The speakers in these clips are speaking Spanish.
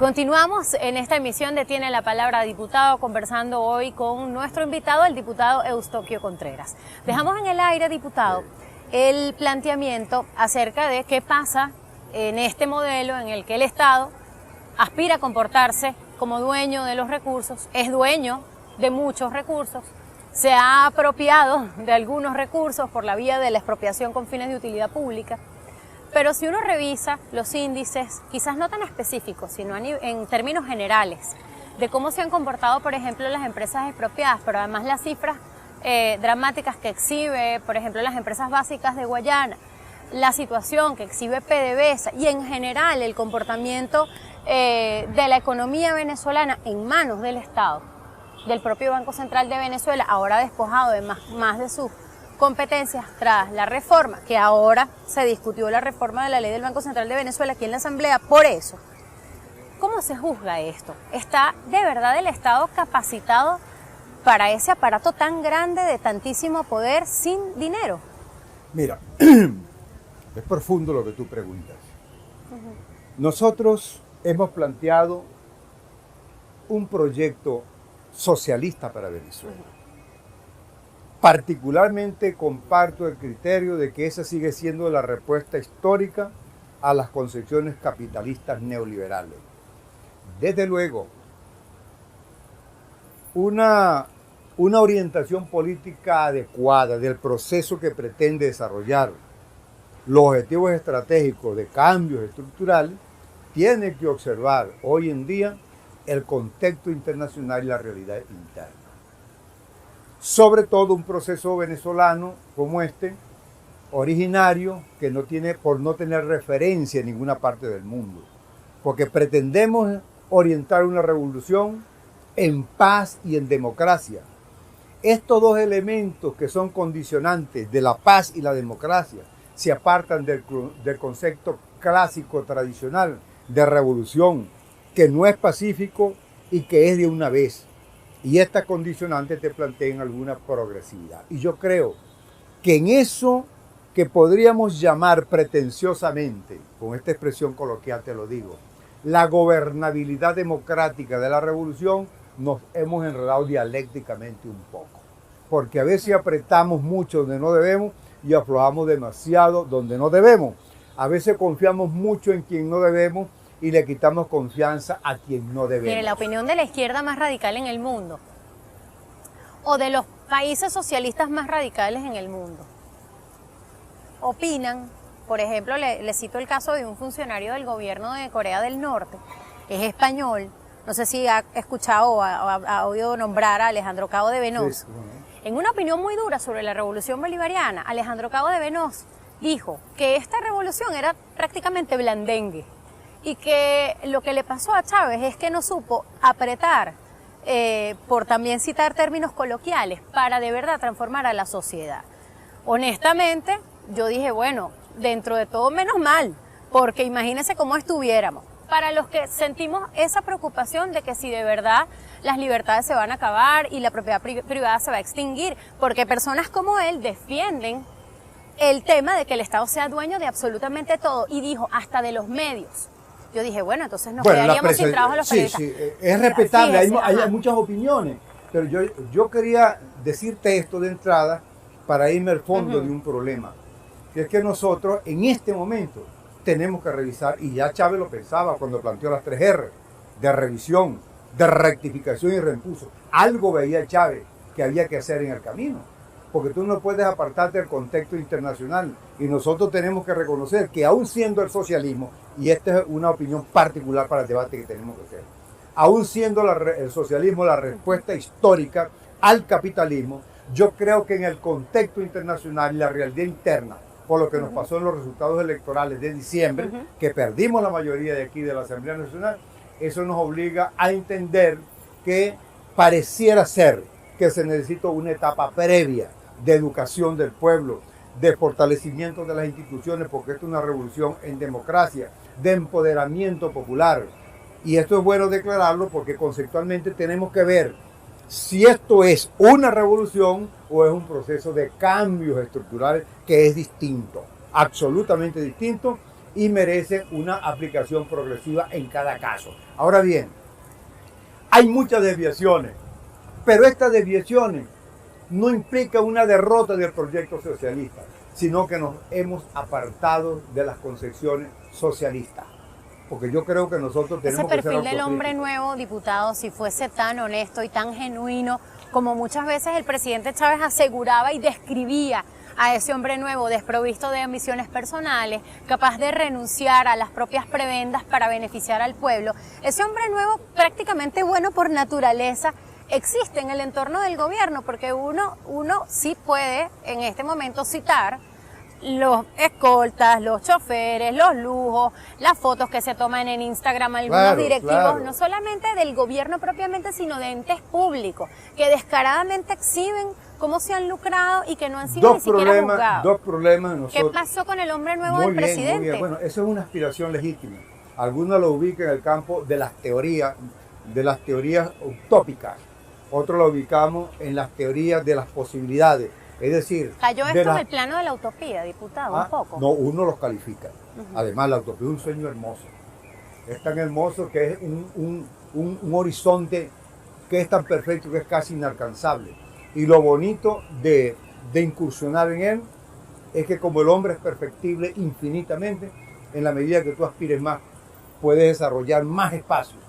Continuamos en esta emisión de Tiene la Palabra Diputado, conversando hoy con nuestro invitado, el diputado Eustoquio Contreras. Dejamos en el aire, diputado, el planteamiento acerca de qué pasa en este modelo en el que el Estado aspira a comportarse como dueño de los recursos, es dueño de muchos recursos, se ha apropiado de algunos recursos por la vía de la expropiación con fines de utilidad pública. Pero si uno revisa los índices, quizás no tan específicos, sino en términos generales, de cómo se han comportado, por ejemplo, las empresas expropiadas, pero además las cifras dramáticas que exhibe, por ejemplo, las empresas básicas de Guayana, la situación que exhibe PDVSA y en general el comportamiento de la economía venezolana en manos del Estado, del propio Banco Central de Venezuela, ahora despojado de más de sus competencias tras la reforma, que ahora se discutió la reforma de la ley del Banco Central de Venezuela aquí en la Asamblea, por eso. ¿Cómo se juzga esto? ¿Está de verdad el Estado capacitado para ese aparato tan grande de tantísimo poder sin dinero? Mira, es profundo lo que tú preguntas. Nosotros hemos planteado un proyecto socialista para Venezuela. Particularmente comparto el criterio de que esa sigue siendo la respuesta histórica a las concepciones capitalistas neoliberales. Desde luego, una orientación política adecuada del proceso que pretende desarrollar los objetivos estratégicos de cambios estructurales tiene que observar hoy en día el contexto internacional y la realidad interna. Sobre todo un proceso venezolano como este, originario, que no tiene, por no tener referencia en ninguna parte del mundo, porque pretendemos orientar una revolución en paz y en democracia. Estos dos elementos que son condicionantes de la paz y la democracia se apartan del concepto clásico tradicional de revolución, que no es pacífico y que es de una vez. Y estas condicionantes te plantean alguna progresividad. Y yo creo que en eso que podríamos llamar pretenciosamente, con esta expresión coloquial te lo digo, la gobernabilidad democrática de la revolución, nos hemos enredado dialécticamente un poco. Porque a veces apretamos mucho donde no debemos y aflojamos demasiado donde no debemos. A veces confiamos mucho en quien no debemos y le quitamos confianza a quien no debemos. Mire, la opinión de la izquierda más radical en el mundo, o de los países socialistas más radicales en el mundo, opinan, por ejemplo, le cito el caso de un funcionario del gobierno de Corea del Norte, es español, no sé si ha escuchado o ha oído nombrar a Alejandro Cabo de Venoz. Sí, bueno. En una opinión muy dura sobre la revolución bolivariana, Alejandro Cabo de Venoz dijo que esta revolución era prácticamente blandengue, y que lo que le pasó a Chávez es que no supo apretar, por también citar términos coloquiales, para de verdad transformar a la sociedad. Honestamente, yo dije, bueno, dentro de todo menos mal, porque imagínense cómo estuviéramos. Para los que sentimos esa preocupación de que si de verdad las libertades se van a acabar y la propiedad privada se va a extinguir, porque personas como él defienden el tema de que el Estado sea dueño de absolutamente todo, y dijo, hasta de los medios. Yo dije, bueno, entonces nos quedaríamos sin trabajo los periodistas. Sí, es respetable, hay muchas opiniones, pero yo quería decirte esto de entrada para irme al fondo de un problema, que es que nosotros en este momento tenemos que revisar, y ya Chávez lo pensaba cuando planteó las 3R, de revisión, de rectificación y reimpulso. Algo veía Chávez que había que hacer en el camino, porque tú no puedes apartarte del contexto internacional, y nosotros tenemos que reconocer que aún siendo el socialismo, y esta es una opinión particular para el debate que tenemos que hacer, aún siendo el socialismo la respuesta histórica al capitalismo, yo creo que en el contexto internacional y la realidad interna, por lo que nos pasó en los resultados electorales de diciembre, que perdimos la mayoría de aquí de la Asamblea Nacional, eso nos obliga a entender que pareciera ser que se necesita una etapa previa de educación del pueblo, de fortalecimiento de las instituciones, porque esto es una revolución en democracia, de empoderamiento popular. Y esto es bueno declararlo porque conceptualmente tenemos que ver si esto es una revolución o es un proceso de cambios estructurales que es distinto, absolutamente distinto, y merecen una aplicación progresiva en cada caso. Ahora bien, hay muchas desviaciones, pero estas desviaciones no implican una derrota del proyecto socialista, sino que nos hemos apartado de las concepciones socialistas. Porque yo creo que nosotros tenemos que ser autocríticos. Ese perfil del hombre nuevo, diputado, si fuese tan honesto y tan genuino, como muchas veces el presidente Chávez aseguraba y describía a ese hombre nuevo desprovisto de ambiciones personales, capaz de renunciar a las propias prebendas para beneficiar al pueblo, ese hombre nuevo prácticamente bueno por naturaleza existe en el entorno del gobierno, porque uno sí puede en este momento citar los escoltas, los choferes, los lujos, las fotos que se toman en Instagram algunos directivos, no solamente del gobierno propiamente, sino de entes públicos, que descaradamente exhiben cómo se han lucrado y que no han sido ni siquiera juzgados. Dos problemas nosotros. ¿Qué pasó con el hombre nuevo del presidente? Muy bien. Bueno, eso es una aspiración legítima. Algunos lo ubican en el campo de las teorías utópicas. Otros lo ubicamos en las teorías de las posibilidades. Es decir, ¿cayó esto en el plano de la utopía, diputado, un poco? No, uno los califica. Además, la utopía es un sueño hermoso. Es tan hermoso que es un horizonte que es tan perfecto que es casi inalcanzable. Y lo bonito de incursionar en él es que como el hombre es perfectible infinitamente, en la medida que tú aspires más, puedes desarrollar más espacios,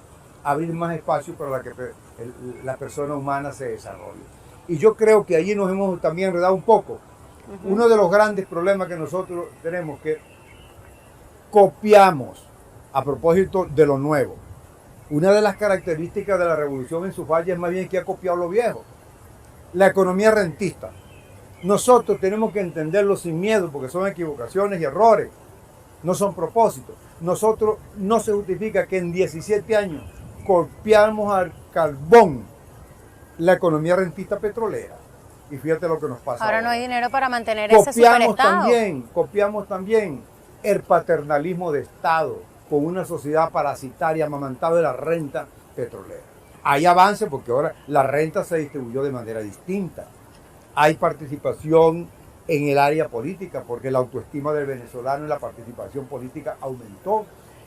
abrir más espacios para que la persona humana se desarrolle. Y yo creo que allí nos hemos también enredado un poco. Uno de los grandes problemas que nosotros tenemos que copiamos a propósito de lo nuevo. Una de las características de la revolución en su falla es más bien que ha copiado lo viejo. La economía rentista. Nosotros tenemos que entenderlo sin miedo porque son equivocaciones y errores, no son propósitos. Nosotros no se justifica que en 17 años copiamos al carbón la economía rentista petrolera. Y fíjate lo que nos pasa. Ahora no hay dinero para mantener ese superestado. Copiamos también el paternalismo de Estado con una sociedad parasitaria amamantada de la renta petrolera. Hay avance porque ahora la renta se distribuyó de manera distinta. Hay participación en el área política porque la autoestima del venezolano en la participación política aumentó.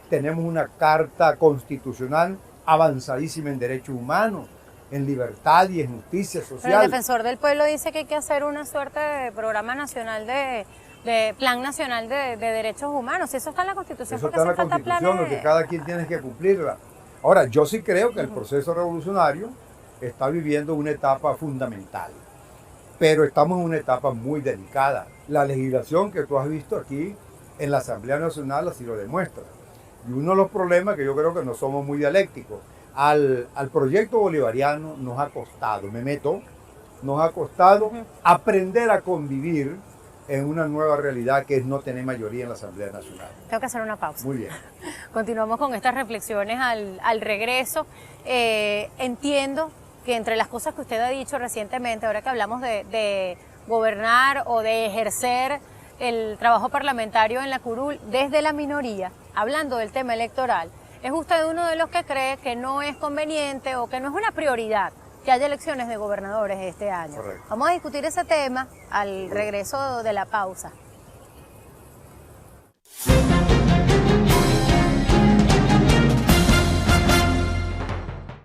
Tenemos una carta constitucional avanzadísima en derechos humanos, en libertad y en justicia social. Pero el defensor del pueblo dice que hay que hacer una suerte de programa nacional de plan nacional de derechos humanos. Si eso está en la Constitución, eso está en la Constitución, lo que cada quien tiene que cumplirla. Ahora, yo sí creo que el proceso revolucionario está viviendo una etapa fundamental, pero estamos en una etapa muy delicada. La legislación que tú has visto aquí en la Asamblea Nacional así lo demuestra. Y uno de los problemas que yo creo que no somos muy dialécticos. Al proyecto bolivariano nos ha costado, nos ha costado aprender a convivir en una nueva realidad que es no tener mayoría en la Asamblea Nacional. Tengo que hacer una pausa. Muy bien. Continuamos con estas reflexiones al regreso. Entiendo que entre las cosas que usted ha dicho recientemente, ahora que hablamos de gobernar o de ejercer el trabajo parlamentario en la curul desde la minoría, hablando del tema electoral, es usted uno de los que cree que no es conveniente o que no es una prioridad que haya elecciones de gobernadores este año. Correcto. Vamos a discutir ese tema al regreso de la pausa.